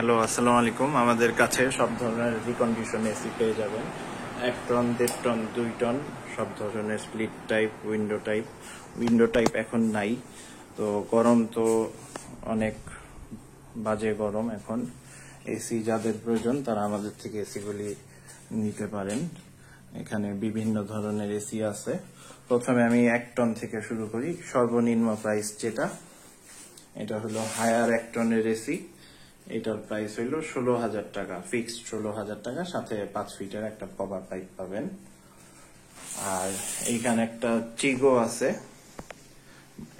Hello, আসসালামু আলাইকুম। আমাদের কাছে সব ধরনের রিকন্ডিশন এসি পেয়ে যাবেন। 1 টন, 1.5 টন, 2 টন, সব ধরনের স্প্লিট টাইপ, উইন্ডো টাইপ এখন নাই। তো গরম তো অনেক বাজে গরম এখন। এসি যাদের প্রয়োজন তারা আমাদের থেকে এসিগুলি নিতে পারেন। এখানে বিভিন্ন ধরনের এসি আছে। প্রথমে আমি 1 টন থেকে শুরু করি। সর্বনিম্ন প্রাইস যেটা, এটা হলো হায়ার 1 টনের এসি। এটার প্রাইস হইল 16,000 টাকা, ফিক্সড 16,000 টাকা, সাথে 5 ফিটের একটা কভার পাইপ পাবেন। আর এইখানে একটা চিগো আছে,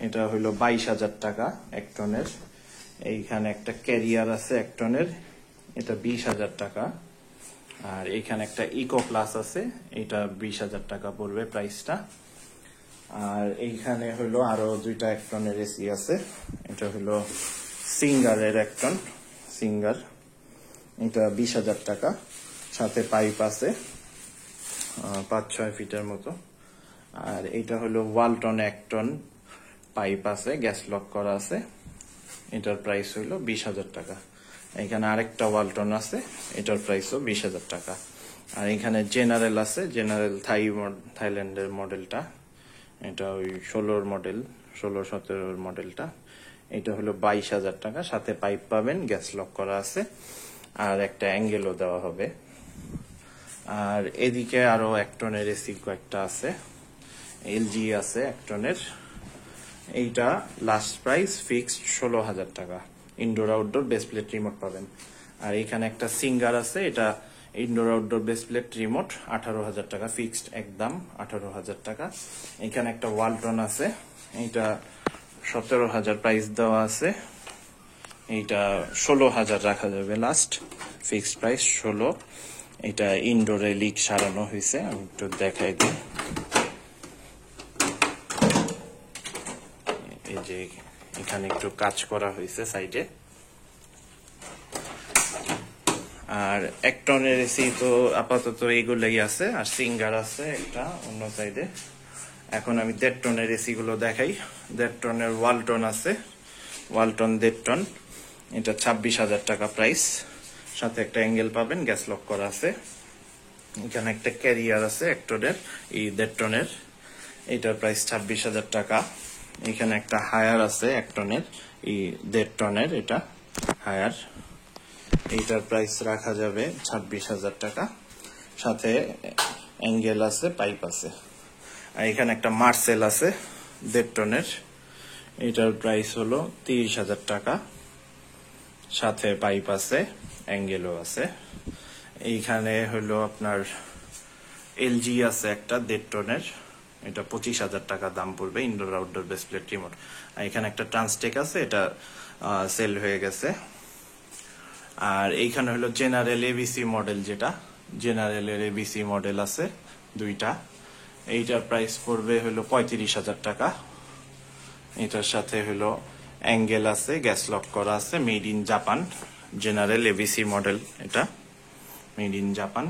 এটা হইল 22,000 টাকা 1 টনের। এইখানে একটা ক্যারিয়ার আছে 1 টনের, এটা 20,000 টাকা। আর এইখানে একটা ইকো প্লাস আছে, এটা 20,000 টাকা পড়বে প্রাইসটা। আর এইখানে হইলো আরো 2টা 1 টনের এসি আছে, এটা হইলো সিঙ্গারের 1 টন, সিঙ্গার, এটা 20,000 টাকা, সাথে পাইপ আছে 5-6 ফিটের মতো। আর এটা হলো ওয়ালটন 1 টন, পাইপ আছে, গ্যাস লক করা আছে, এটার প্রাইস হইলো 20,000 টাকা। এখানে আরেকটা ওয়ালটন আছে, এটার প্রাইসও 20,000 টাকা। আর এখানে জেনারেল আছে, জেনারেল থাইল্যান্ডের মডেলটা, এটা ওই 16 মডেল, 16-17 মডেলটা, এটা হলো 22,000 টাকা, সাথে পাইপ পাবেন, গ্যাস লক করা আছে, আর একটা অ্যাঙ্গেলও দেওয়া হবে। আর এদিকে আরো 1 টনের এসি কয়েকটা আছে, এলজি আছে 1 টনের, এইটা লাস্ট প্রাইস ফিক্সড 16,000 টাকা। Indoor outdoor base plate remote পাবেন। আর এখানে একটা সিঙ্গার আছে, এটা indoor outdoor base plate remote, 18,000 টাকা ফিক্সড, একদম 18,000 টাকা। এখানে একটা ওয়ালটন আছে, এইটা 17,000 প্রাইস দেওয়া আছে, এইটা 16,000 রাখা যাবে লাস্ট, ফিক্সড প্রাইস 16। এটা ইনডোরে লিক সারানো হয়েছে, আমি একটু দেখাই দিই। এই যে এখানে একটু কাজ করা হয়েছে সাইডে। আর 1 টনের এসি তো আপাতত এইগুলাই আছে, আর সিঙ্গার আছে একটা অন্য সাইডে। এখন আমি 1.5 টনের এসি গুলো দেখাই। 1.5 টনের ওয়ালটন আছে, ওয়ালটন 1.5 টন, এটা 26,000 টাকা প্রাইস, সাথে একটা অ্যাঙ্গেল পাবেন, গ্যাস লক করা আছে। এখানে একটা ক্যারিয়ার আছে 1 টনের, এই 1.5 টনের, এটার প্রাইস 26,000 টাকা। এখানে একটা হায়ার আছে 1 টনের, এই 1.5 টনের, এটা হায়ার, এইটার প্রাইস রাখা যাবে 26,000 টাকা, সাথে অ্যাঙ্গেল আছে, পাইপ আছে। আর এখানে একটা মার্সেল আছে 1.5 টনের, এটার প্রাইস হলো 30,000 টাকা, সাথে পাইপ আছে, অ্যাঙ্গেলও আছে। এইখানে হলো আপনার এলজি আছে একটা 1.5 টনের, এটা 25,000 টাকা দাম পড়বে, indoor outdoor base plate remote. আর এখানে একটা ট্রান্সটেক আছে, এটা সেল হয়ে গেছে। আর এইখানে হলো জেনারেল এবিসি মডেল, যেটা জেনারেলের এবিসি মডেল আছে 2টা, এইটার প্রাইস পড়বে হলো 35,000 টাকা। এটার সাথে হলো অ্যাঙ্গেল আছে, গ্যাস লক করা আছে, made in Japan, general ABC model, এটা মেড ইন জাপান।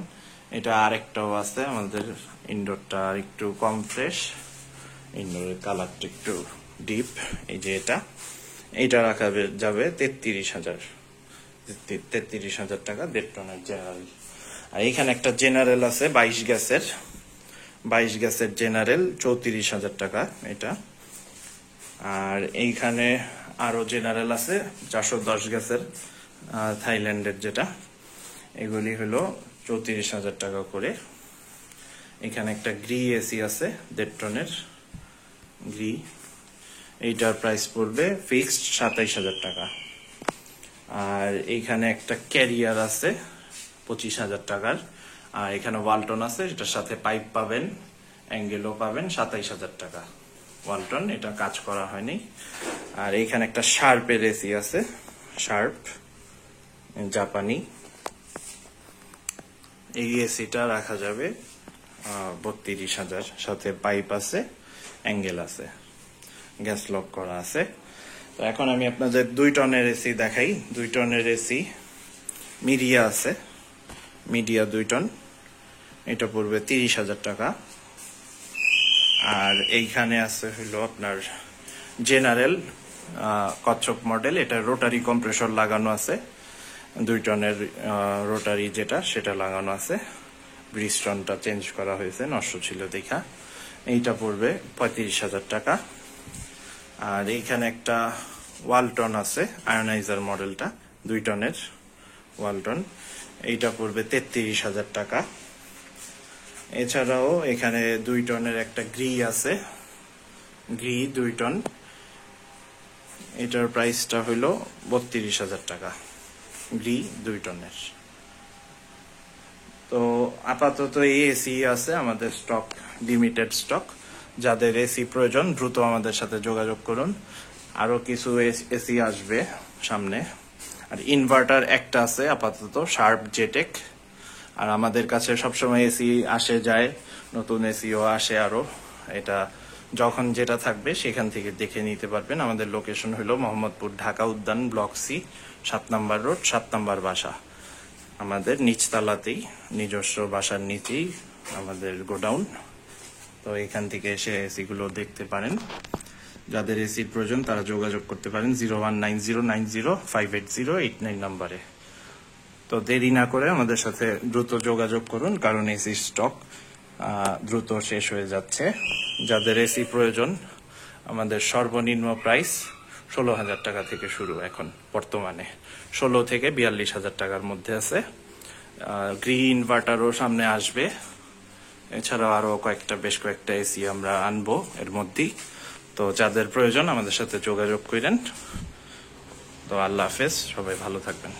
এটা আরেকটাও আছে আমাদের, ইনডোরটা একটু কম ফ্রেশ, ইনডোরের কালারটা একটু ডিপ, এই যে এটা রাখা যাবে 33,000 টাকা, 1.5 টনের জেনারেল। আর এইখানে একটা জেনারেল আছে 22 গ্যাসের জেনারেল, 34,000 টাকা এটা। আর এইখানে আরো জেনারেল আছে 410 গ্যাসের, থাইল্যান্ডের যেটা, এগুলি হলো 34,000 টাকা করে। এখানে একটা গ্রি এসি আছে 1.5 টনের, গ্রি, এইটার প্রাইস পড়বে ফিক্সড 27,000 টাকা। আর এইখানে একটা ক্যারিয়ার আছে 25,000 টাকার। আর এখানে ওয়ালটন আছে, এটার সাথে পাইপ পাবেন, অ্যাঙ্গেলও পাবেন, 27,000 টাকা ওয়ালটন, এটা কাজ করা হয়নি। আর এইখানে একটা শার্পের এসি আছে, শার্প জাপানি, এই এসিটা রাখা যাবে 32,000, সাথে পাইপ আছে, অ্যাঙ্গেল আছে, গ্যাস লক করা আছে। তো এখন আমি আপনাদের 2 টনের এসি দেখাই। 2 টনের এসি মিডিয়া আছে, মিডিয়া 2 টন, এটা পড়বে 30,000 টাকা। আর এইখানে আছে হলো আপনার জেনারেল কচ্ছপ মডেল, এটা রোটারি কম্প্রেসর লাগানো আছে, 2 টনের রোটারি যেটা সেটা লাগানো আছে। ব্রিস্টনটা চেঞ্জ করা হয়েছে, নষ্ট ছিল দেখা। এইটা পড়বে 35,000 টাকা। আর এইখানে একটা ওয়ালটন আছে, আয়নাইজার মডেলটা 2 টনের ওয়ালটন, এইটা পড়বে 33,000 টাকা। এছাড়াও এখানে 2 টনের একটা গ্রি আছে, গ্রি 2 টন, এটার প্রাইসটা হইলো 32,000 টাকা, গ্রি 2 টনের। তো আপাতত এই এসি আছে আমাদের স্টক, লিমিটেড স্টক। যাদের এসি প্রয়োজন দ্রুত আমাদের সাথে যোগাযোগ করুন। আরো কিছু এসি আসবে সামনে। আর ইনভার্টার একটা আছে আপাতত, শার্প জেটেক। আর আমাদের কাছে সবসময় এসি আসে যায়, নতুন এসিও আসে আরো। এটা যখন যেটা থাকবে সেখান থেকে দেখে নিতে পারবেন। আমাদের লোকেশন হলো মোহাম্মদপুর, ঢাকা উদ্যান, ব্লক সি, 7 নম্বর রোড, 7 নম্বর বাসা। আমাদের নিচতলাতেই, নিজস্ব বাসার নিচেই আমাদের গোডাউন। তো এখান থেকে এসে এসি গুলো দেখতে পারেন। যাদের এসির প্রয়োজন তারা যোগাযোগ করতে পারেন 0190905808 নম্বরে। তো দেরি না করে আমাদের সাথে দ্রুত যোগাযোগ করুন, কারণ এসির স্টক দ্রুত শেষ হয়ে যাচ্ছে। যাদের এসি প্রয়োজন, আমাদের সর্বনিম্ন প্রাইস 16,000 টাকা থেকে শুরু। এখন বর্তমানে 16 থেকে 42,000 টাকার মধ্যে আছে। গ্রিন ইনভার্টারও সামনে আসবে। এছাড়াও আরো বেশ কয়েকটা এসি আমরা আনবো এর মধ্যেই। তো যাদের প্রয়োজন আমাদের সাথে যোগাযোগ করেন। তো আল্লাহ হাফেজ, সবাই ভালো থাকবেন।